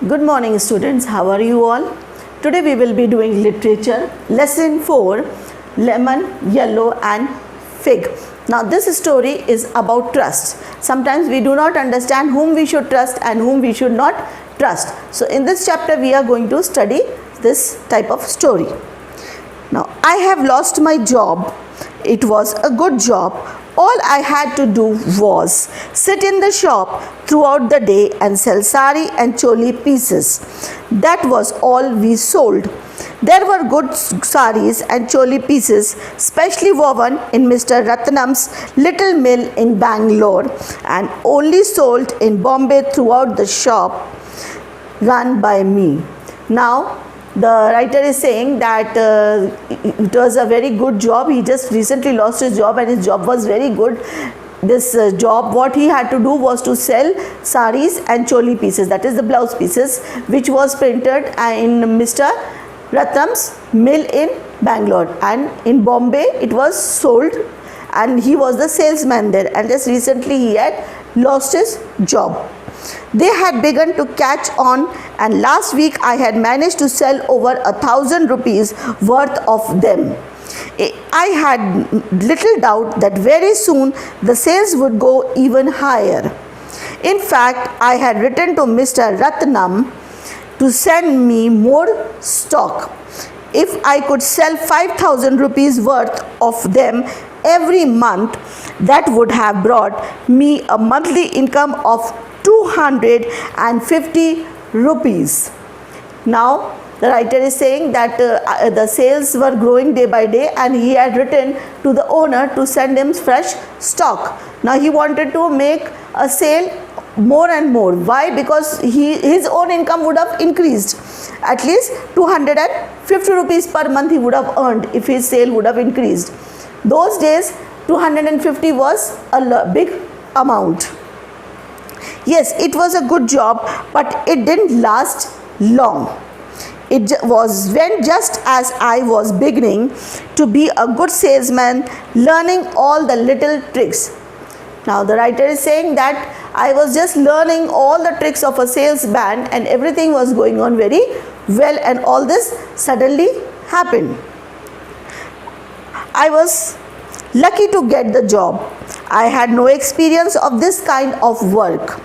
Good morning students, how are you all? Today we will be doing literature, lesson 4, lemon, yellow and fig. Now this story is about trust. Sometimes we do not understand whom we should trust and whom we should not trust. So in this chapter we are going to study this type of story. Now I have lost my job. It was a good job. All I had to do was sit in the shop throughout the day and sell sari and choli pieces. That was all we sold. There were good saris and choli pieces specially woven in Mr. Ratnam's little mill in Bangalore and only sold in Bombay throughout the shop run by me. Now the writer is saying that it was a very good job. He just recently lost his job and his job was very good. This job, what he had to do was to sell saris and choli pieces, that is the blouse pieces, which was printed in Mr. Ratnam's mill in Bangalore, and in Bombay it was sold and he was the salesman there, and just recently he had lost his job. They had begun to catch on, and last week I had managed to sell over 1,000 rupees worth of them. I had little doubt that very soon the sales would go even higher. In fact, I had written to Mr. Ratnam to send me more stock. If I could sell 5,000 rupees worth of them every month, that would have brought me a monthly income of 250 rupees. Now the writer is saying that the sales were growing day by day and he had written to the owner to send him fresh stock. Now he wanted to make a sale more and more. Why? Because his own income would have increased. At least 250 rupees per month he would have earned if his sale would have increased. Those days 250 was a big amount. Yes, it was a good job, but it didn't last long. It was when just as I was beginning to be a good salesman, learning all the little tricks. Now the writer is saying that I was just learning all the tricks of a salesman and everything was going on very well, and all this suddenly happened. I was lucky to get the job. I had no experience of this kind of work.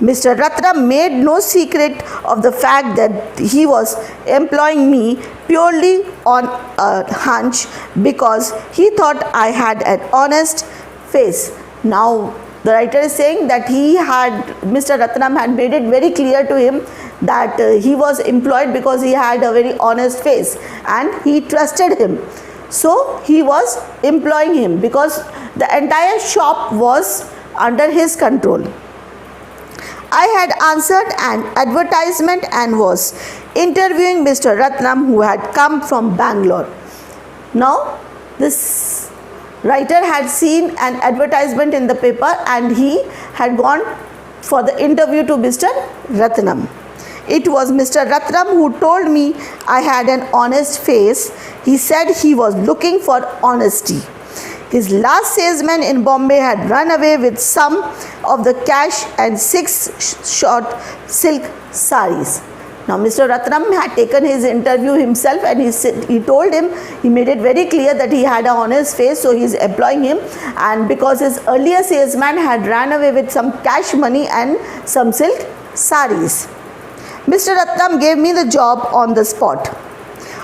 Mr. Ratnam made no secret of the fact that he was employing me purely on a hunch because he thought I had an honest face. Now the writer is saying that Mr. Ratnam had made it very clear to him that he was employed because he had a very honest face and he trusted him. So he was employing him because the entire shop was under his control. I had answered an advertisement and was interviewing Mr. Ratnam, who had come from Bangalore. Now this writer had seen an advertisement in the paper and he had gone for the interview to Mr. Ratnam. It was Mr. Ratnam who told me I had an honest face. He said he was looking for honesty. His last salesman in Bombay had run away with some of the cash and 6 short silk saris. Now Mr. Ratnam had taken his interview himself and he told him, he made it very clear that he had an honest face, so he is employing him, and because his earlier salesman had run away with some cash money and some silk saris. Mr. Ratnam gave me the job on the spot.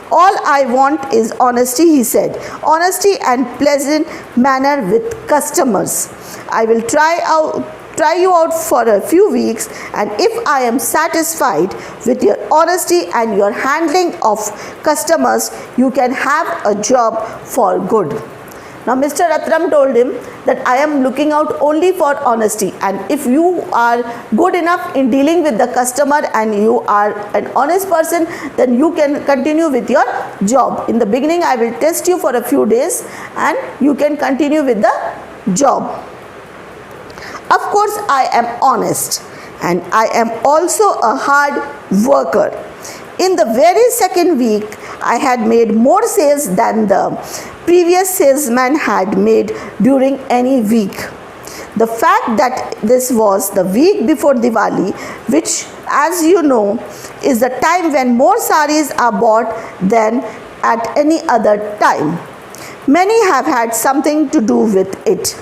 All I want is honesty, he said. Honesty and pleasant manner with customers. I will try you out for a few weeks, and if I am satisfied with your honesty and your handling of customers, you can have a job for good. Now Mr. Ratnam told him that I am looking out only for honesty, and if you are good enough in dealing with the customer and you are an honest person, then you can continue with your job. In the beginning I will test you for a few days and you can continue with the job. Of course I am honest and I am also a hard worker. In the very second week, I had made more sales than the previous salesman had made during any week. The fact that this was the week before Diwali, which as you know, is the time when more saris are bought than at any other time. Many have had something to do with it.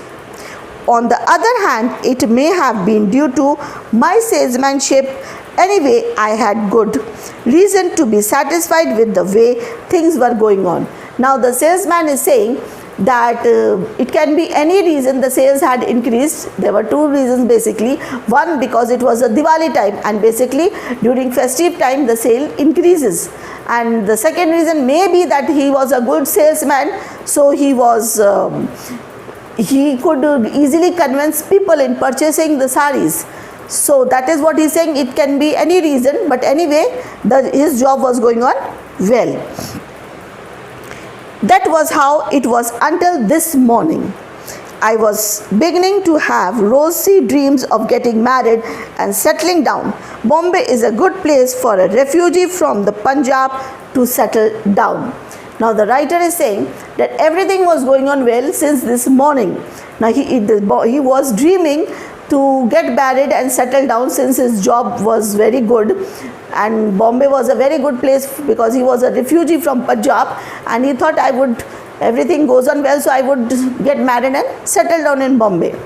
On the other hand, it may have been due to my salesmanship. Anyway, I had good reason to be satisfied with the way things were going on. Now the salesman is saying that it can be any reason the sales had increased. There were two reasons basically. One, because it was a Diwali time, and basically during festive time the sale increases. And the second reason may be that he was a good salesman, so he could easily convince people in purchasing the saris. So that is what he is saying. It can be any reason, but anyway his job was going on well. That was how it was until this morning. I was beginning to have rosy dreams of getting married and settling down. Bombay is a good place for a refugee from the Punjab to settle down. Now the writer is saying that everything was going on well since this morning. Now he was dreaming to get married and settle down since his job was very good, and Bombay was a very good place because he was a refugee from Punjab, and he thought everything goes on well, so I would get married and settle down in Bombay.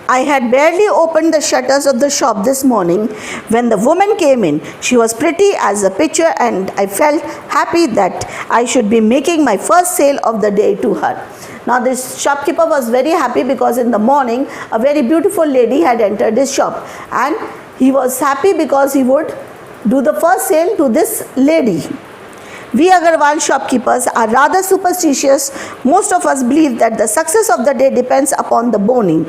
I had barely opened the shutters of the shop this morning when the woman came in. She was pretty as a picture, and I felt happy that I should be making my first sale of the day to her. Now this shopkeeper was very happy because in the morning a very beautiful lady had entered his shop, and he was happy because he would do the first sale to this lady. We Agarwal shopkeepers are rather superstitious. Most of us believe that the success of the day depends upon the boni.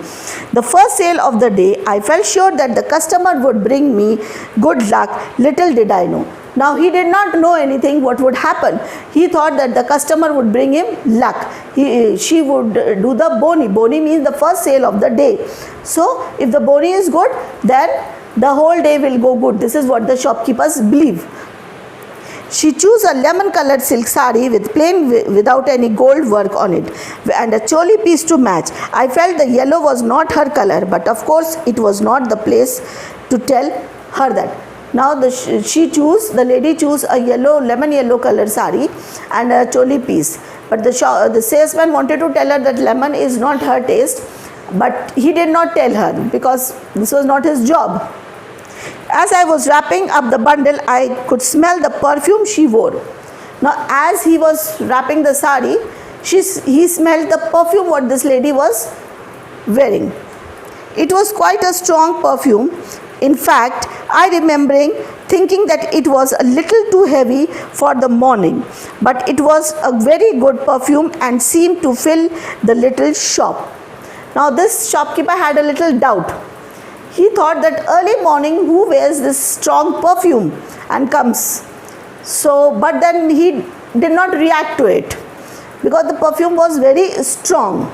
The first sale of the day, I felt sure that the customer would bring me good luck. Little did I know. Now he did not know anything what would happen. He thought that the customer would bring him luck. She would do the boni. Boni means the first sale of the day. So if the boni is good, then the whole day will go good. This is what the shopkeepers believe. She chose a lemon colored silk sari with plain without any gold work on it, and a choli piece to match. I felt the yellow was not her color, but of course it was not the place to tell her that. Now the lady chose a lemon yellow colored sari and a choli piece, but the salesman wanted to tell her that lemon is not her taste, but he did not tell her because this was not his job. As I was wrapping up the bundle, I could smell the perfume she wore. Now as he was wrapping the sari, he smelled the perfume what this lady was wearing. It was quite a strong perfume. In fact, I remembering thinking that it was a little too heavy for the morning, but it was a very good perfume and seemed to fill the little shop. Now this shopkeeper had a little doubt. He thought that early morning who wears this strong perfume and comes. But then he did not react to it because the perfume was very strong.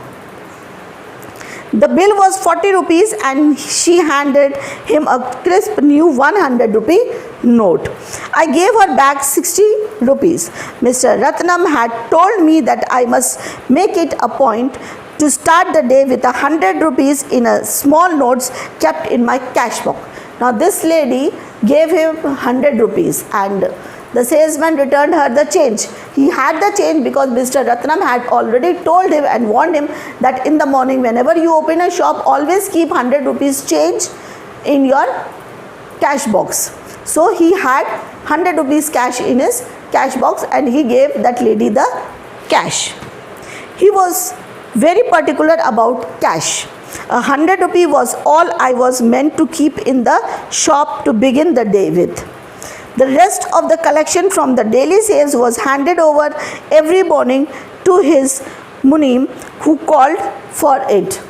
The bill was 40 rupees and she handed him a crisp new 100 rupee note. I gave her back 60 rupees. Mr. Ratnam had told me that I must make it a point to start the day with 100 rupees in a small notes kept in my cash box. Now this lady gave him 100 rupees and the salesman returned her the change. He had the change because Mr. Ratnam had already told him and warned him that in the morning whenever you open a shop, always keep 100 rupees change in your cash box. So he had 100 rupees cash in his cash box and he gave that lady the cash. He was very particular about cash. 100 rupee was all I was meant to keep in the shop to begin the day with. The rest of the collection from the daily sales was handed over every morning to his munim who called for it.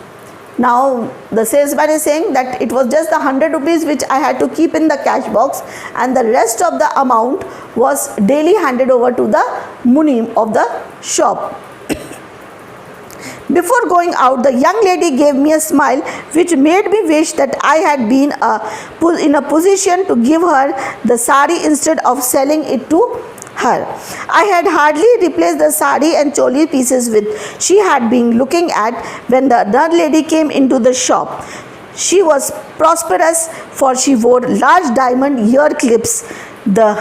Now the salesman is saying that it was just the 100 rupees which I had to keep in the cash box and the rest of the amount was daily handed over to the munim of the shop. Before going out, the young lady gave me a smile which made me wish that I had been in a position to give her the sari instead of selling it to her. I had hardly replaced the sari and choli pieces which she had been looking at when the other lady came into the shop. She was prosperous, for she wore large diamond ear clips, the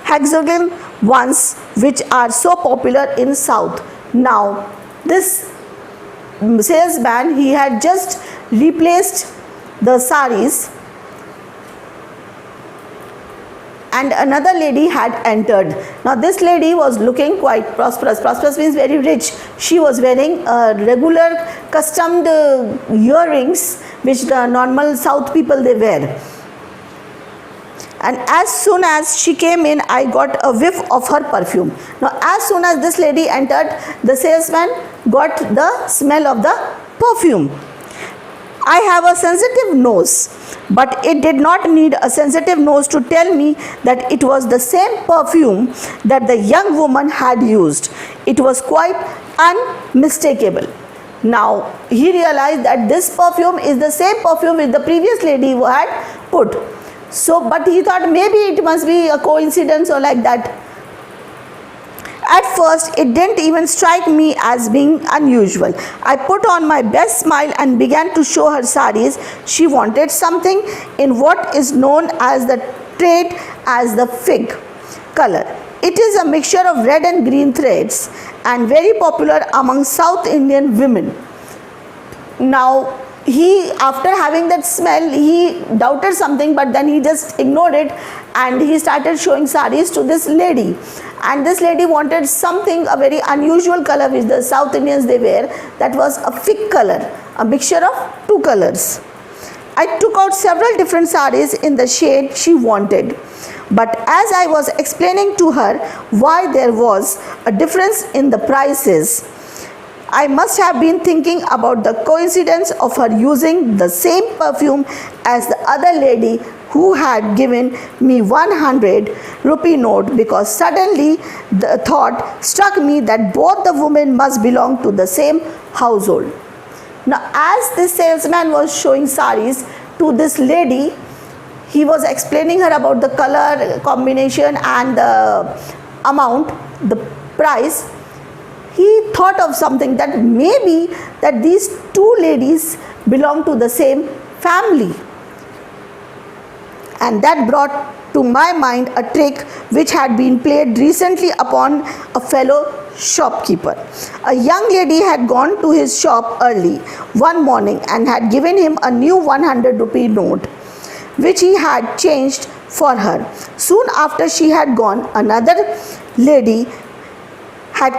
hexagon ones which are so popular in South. Now, this salesman, he had just replaced the saris, and another lady had entered. Now this lady was looking quite prosperous. Prosperous means very rich. She was wearing regular customed earrings which the normal South people they wear. And as soon as she came in, I got a whiff of her perfume. Now as soon as this lady entered, the salesman got the smell of the perfume. I have a sensitive nose, but it did not need a sensitive nose to tell me that it was the same perfume that the young woman had used. It was quite unmistakable. Now he realized that this perfume is the same perfume which the previous lady had put. So, but he thought maybe it must be a coincidence or like that. At first, it didn't even strike me as being unusual. I put on my best smile and began to show her saris. She wanted something in what is known as the trade as the fig color. It is a mixture of red and green threads and very popular among South Indian women. Now, he, after having that smell, he doubted something, but then he just ignored it and he started showing saris to this lady. And this lady wanted something, a very unusual color which the South Indians they wear, that was a fig color, a mixture of two colors. I took out several different saris in the shade she wanted. But as I was explaining to her why there was a difference in the prices, I must have been thinking about the coincidence of her using the same perfume as the other lady who had given me 100 rupee note, because suddenly the thought struck me that both the women must belong to the same household. Now, as this salesman was showing saris to this lady, he was explaining her about the color combination and the amount, the price. He thought of something, that maybe that these two ladies belong to the same family. And that brought to my mind a trick which had been played recently upon a fellow shopkeeper. A young lady had gone to his shop early one morning and had given him a new 100 rupee note which he had changed for her. Soon after she had gone, another lady had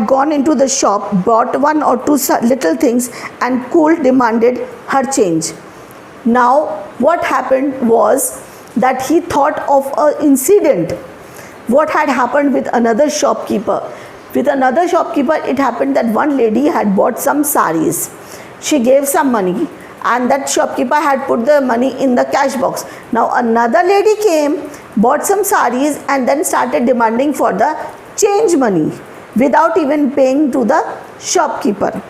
gone into the shop, bought one or two little things and cool demanded her change. Now what happened was that he thought of an incident what had happened with another shopkeeper. With another shopkeeper, it happened that one lady had bought some saris. She gave some money and that shopkeeper had put the money in the cash box. Now another lady came, bought some saris and then started demanding for the change money without even paying to the shopkeeper.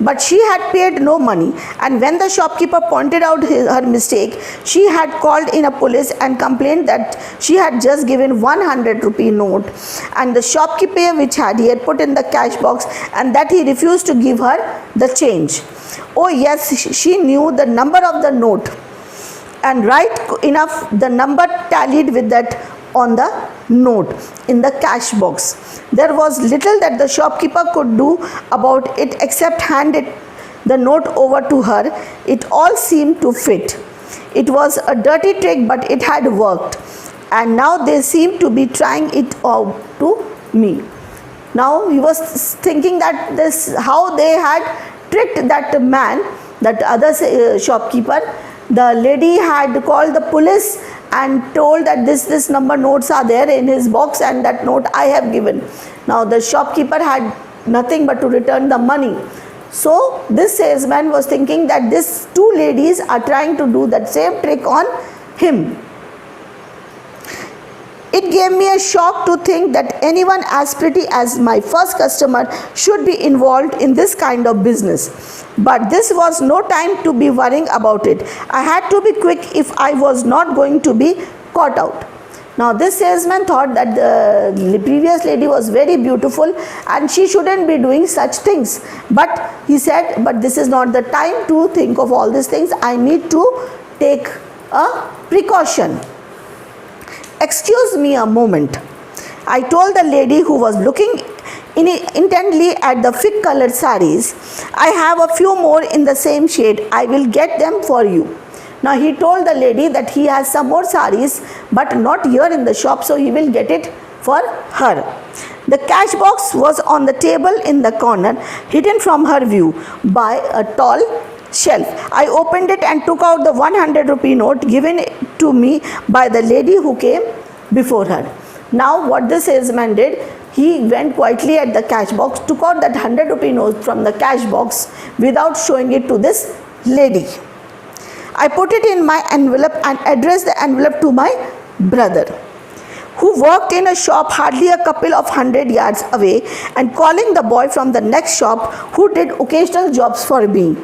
But she had paid no money, and when the shopkeeper pointed out her mistake, she had called in a police and complained that she had just given 100 rupee note and the shopkeeper which he had put in the cash box, and that he refused to give her the change. Oh yes, she knew the number of the note, and right enough the number tallied with that on the note in the cash box. There was little that the shopkeeper could do about it except hand the note over to her. It all seemed to fit. It was a dirty trick, but it had worked, and now they seemed to be trying it out to me. Now he was thinking that this how they had tricked that man, that other shopkeeper. The lady had called the police and told that this number notes are there in his box and that note I have given. Now the shopkeeper had nothing but to return the money. So this salesman was thinking that these two ladies are trying to do that same trick on him. It gave me a shock to think that anyone as pretty as my first customer should be involved in this kind of business. But this was no time to be worrying about it. I had to be quick if I was not going to be caught out. Now this salesman thought that the previous lady was very beautiful and she shouldn't be doing such things. But he said, but this is not the time to think of all these things. I need to take a precaution. Excuse me a moment, I told the lady who was looking intently at the fig colored sarees. I have a few more in the same shade. I will get them for you. Now he told the lady that he has some more sarees but not here in the shop, so he will get it for her. The cash box was on the table in the corner, hidden from her view by a tall shelf. I opened it and took out the 100 rupee note given to me by the lady who came before her. Now what the salesman did, he went quietly at the cash box, took out that 100 rupee note from the cash box without showing it to this lady. I put it in my envelope and addressed the envelope to my brother, who worked in a shop hardly a couple of 100 yards away, and calling the boy from the next shop who did occasional jobs for me.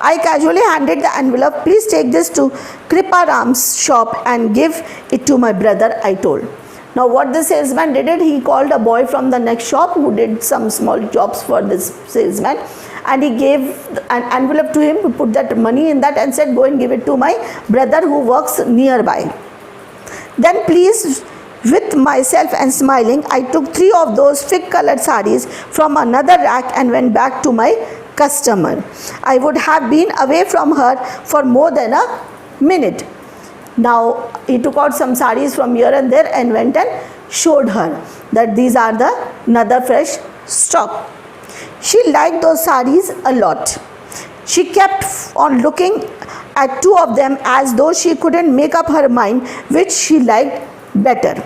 I casually handed the envelope. Please take this to Kripa Ram's shop and give it to my brother, I told. Now what the salesman did, he called a boy from the next shop who did some small jobs for this salesman, and he gave an envelope to him, put that money in that and said, go and give it to my brother who works nearby. Then pleased with myself and smiling, I took 3 of those fig colored sarees from another rack and went back to my customer. I would have been away from her for more than a minute. Now he took out some sarees from here and there and went and showed her that these are the another fresh stock. She liked those sarees a lot. She kept on looking at 2 of them as though she couldn't make up her mind which she liked better.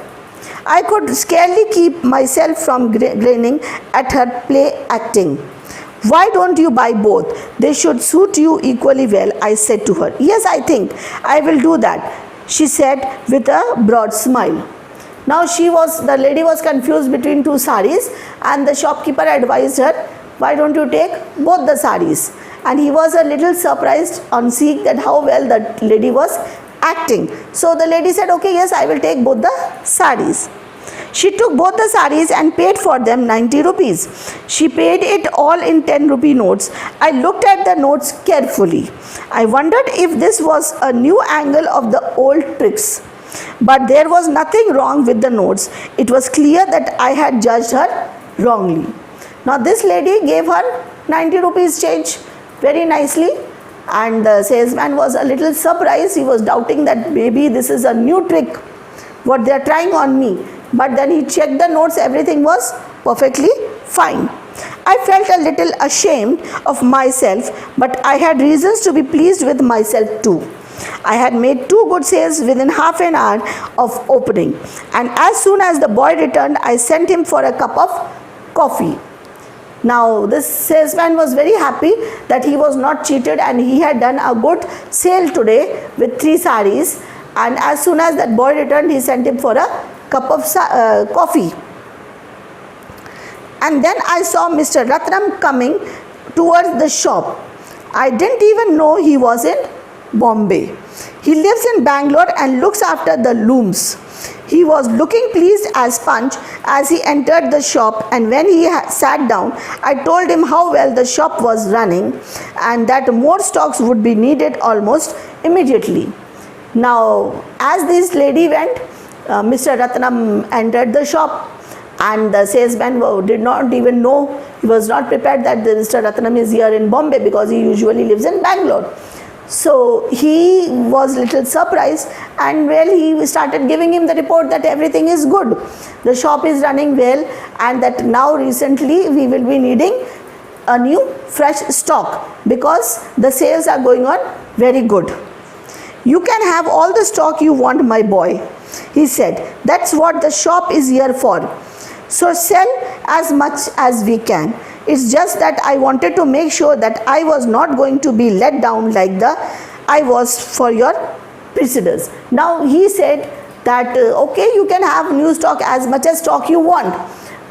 I could scarcely keep myself from grinning at her play acting. Why don't you buy both? They should suit you equally well, I said to her. Yes, I think I will do that, she said with a broad smile. Now the lady was confused between 2 sarees, and the shopkeeper advised her, why don't you take both the sarees? And he was a little surprised on seeing that how well the lady was acting. So the lady said, okay, yes, I will take both the sarees. She took both the sarees and paid for them 90 rupees. She paid it all in 10 rupee notes. I looked at the notes carefully. I wondered if this was a new angle of the old tricks. But there was nothing wrong with the notes. It was clear that I had judged her wrongly. Now this lady gave her 90 rupees change very nicely, and the salesman was a little surprised. He was doubting that maybe this is a new trick, what they are trying on me. But then he checked the notes, everything was perfectly fine. I felt a little ashamed of myself, but I had reasons to be pleased with myself too. I had made 2 good sales within half an hour of opening, and as soon as the boy returned, I sent him for a cup of coffee. Now this salesman was very happy that he was not cheated and he had done a good sale today with 3 sarees, and as soon as that boy returned, he sent him for a cup of coffee. And then I saw Mr. Ratnam coming towards the shop. I didn't even know he was in Bombay. He lives in Bangalore and looks after the looms. He was looking pleased as punch as he entered the shop, and when he sat down, I told him how well the shop was running and that more stocks would be needed almost immediately. Now as this lady went, Mr. Ratnam entered the shop, and the salesman did not even know, he was not prepared that Mr. Ratnam is here in Bombay because he usually lives in Bangalore. So he was little surprised, and he started giving him the report that everything is good. The shop is running well, and that now recently we will be needing a new fresh stock because the sales are going on very good. You can have all the stock you want, my boy, he said. That's what the shop is here for. So sell as much as we can. It's just that I wanted to make sure that I was not going to be let down like I was for your precedents. Now he said that okay, you can have new stock as much as stock you want,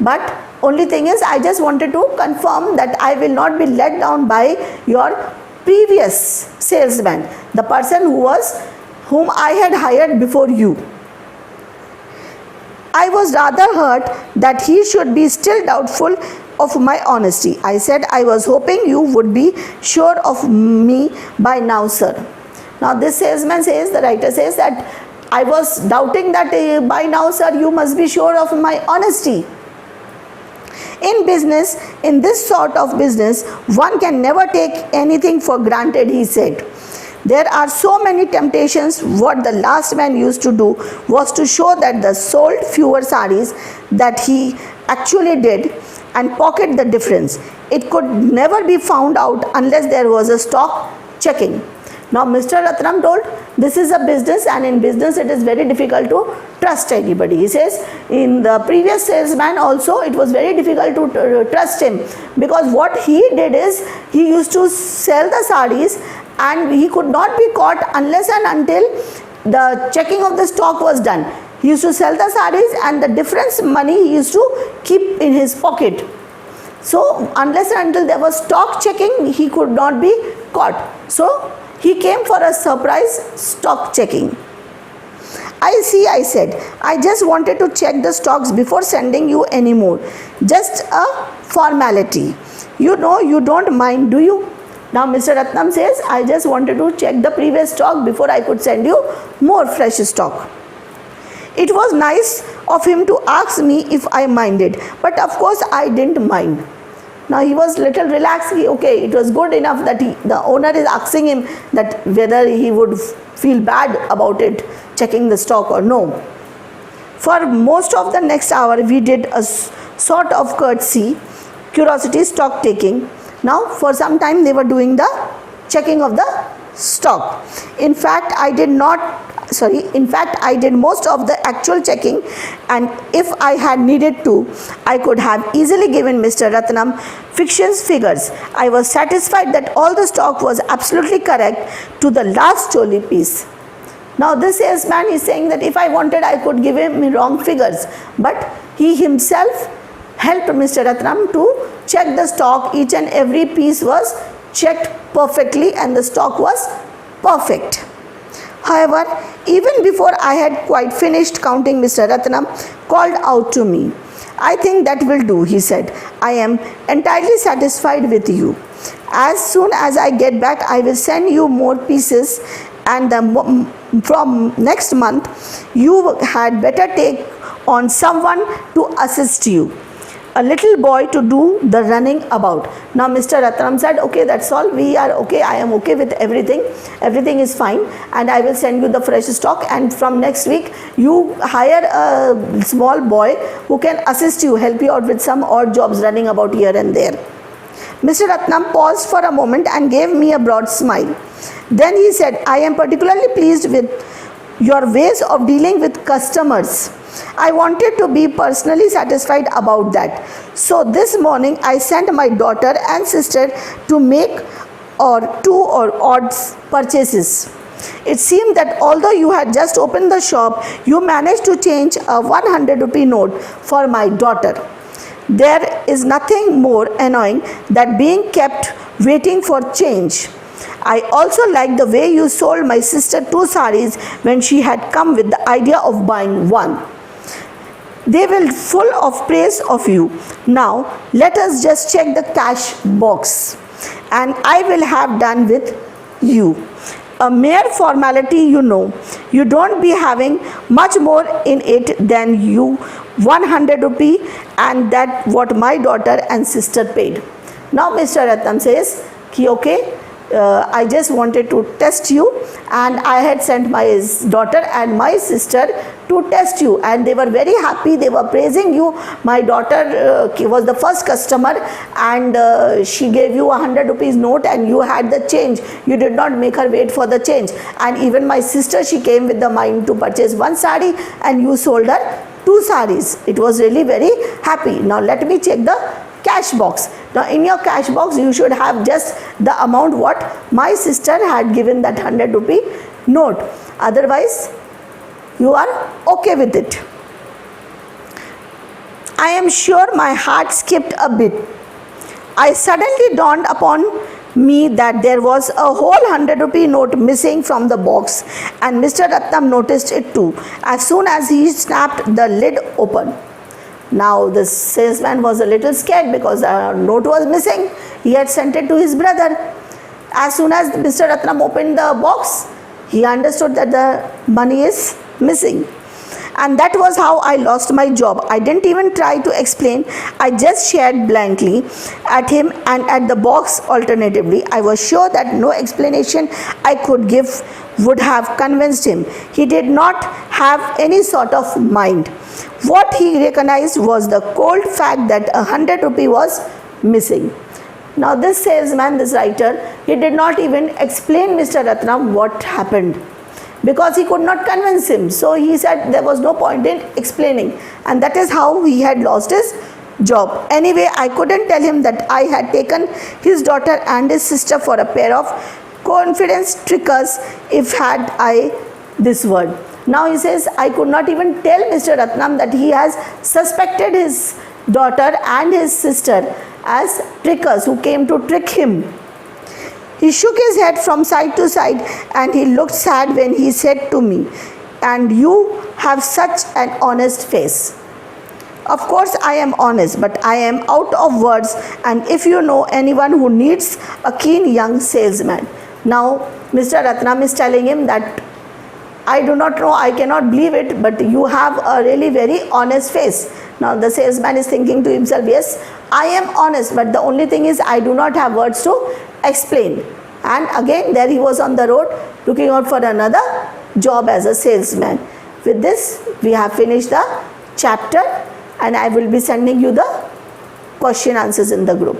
but only thing is I just wanted to confirm that I will not be let down by your previous salesman, the person whom I had hired before you. I was rather hurt that he should be still doubtful of my honesty. I said, I was hoping you would be sure of me by now, sir. Now this salesman says, the writer says that I was doubting that by now, sir, you must be sure of my honesty. In business, in this sort of business, one can never take anything for granted, he said. There are so many temptations. What the last man used to do was to show that the sold fewer sarees that he actually did and pocket the difference. It could never be found out unless there was a stock checking. Now Mr. Ratnam told, this is a business, and in business it is very difficult to trust anybody. He says in the previous salesman also it was very difficult to trust him, because what he did is he used to sell the sarees and he could not be caught unless and until the checking of the stock was done. He used to sell the sarees and the difference money he used to keep in his pocket. So unless and until there was stock checking, he could not be caught. So he came for a surprise stock checking. I see, I said. I just wanted to check the stocks before sending you any more. Just a formality. You know you don't mind, do you? Now Mr. Ratnam says, I just wanted to check the previous stock before I could send you more fresh stock. It was nice of him to ask me if I minded, but of course I didn't mind. Now he was little relaxed. Okay, it was good enough that the owner is asking him that whether he would feel bad about it, checking the stock or no. For most of the next hour, we did a sort of curiosity stock taking. Now for some time they were doing the checking of the stock. In fact, I did most of the actual checking, and if I had needed to, I could have easily given Mr. Ratnam fiction's figures. I was satisfied that all the stock was absolutely correct to the last choli piece. Now this salesman is saying that if I wanted, I could give him wrong figures, but he himself helped Mr. Ratnam to check the stock. Each and every piece was checked perfectly and the stock was perfect. However, even before I had quite finished counting, Mr. Ratnam called out to me. I think that will do, he said. I am entirely satisfied with you. As soon as I get back, I will send you more pieces, and from next month, you had better take on someone to assist you. A little boy to do the running about. Now Mr. Ratnam said, okay, that's all, we are okay, I am okay with everything is fine, and I will send you the fresh stock, and from next week you hire a small boy who can assist you, help you out with some odd jobs running about here and there. Mr. Ratnam paused for a moment and gave me a broad smile. Then he said, I am particularly pleased with your ways of dealing with customers. I wanted to be personally satisfied about that. So this morning I sent my daughter and sister to make two or odd purchases. It seemed that although you had just opened the shop, you managed to change a 100 rupee note for my daughter. There is nothing more annoying than being kept waiting for change. I also liked the way you sold my sister 2 sarees when she had come with the idea of buying one. They were full of praise of you. Now let us just check the cash box, and I will have done with you. A mere formality, you know. You don't be having much more in it than you 100 rupee, and that what my daughter and sister paid. Now Mr. Ratnam says, okay, I just wanted to test you, and I had sent my daughter and my sister to test you, and they were very happy. They were praising you. My daughter was the first customer, and she gave you 100 rupees note, and you had the change. You did not make her wait for the change. And even my sister, she came with the mind to purchase 1 sari, and you sold her 2 saris. It was really very happy. Now let me check the cash box. Now in your cash box you should have just the amount what my sister had given, that 100 rupee note. Otherwise you are okay with it. I am sure my heart skipped a bit. I suddenly dawned upon me that there was a whole 100 rupee note missing from the box, and Mr. Ratnam noticed it too as soon as he snapped the lid open. Now the salesman was a little scared because the note was missing. He had sent it to his brother. As soon as Mr. Ratnam opened the box, he understood that the money is missing. And that was how I lost my job. I didn't even try to explain. I just stared blankly at him and at the box alternatively. I was sure that no explanation I could give would have convinced him. He did not have any sort of mind. What he recognized was the cold fact that 100 rupee was missing. Now this salesman, this writer, he did not even explain Mr. Ratnam what happened, because he could not convince him. So he said there was no point in explaining, and that is how he had lost his job. Anyway, I couldn't tell him that I had taken his daughter and his sister for a pair of confidence trickers if had I this word. Now he says, I could not even tell Mr. Ratnam that he has suspected his daughter and his sister as trickers who came to trick him. He shook his head from side to side and he looked sad when he said to me, and you have such an honest face. Of course I am honest, but I am out of words, and if you know anyone who needs a keen young salesman. Now Mr. Ratnam is telling him that I do not know, I cannot believe it, but you have a really very honest face. Now the salesman is thinking to himself, yes, I am honest, but the only thing is I do not have words to explain. And again there he was on the road looking out for another job as a salesman. With this we have finished the chapter, and I will be sending you the question answers in the group.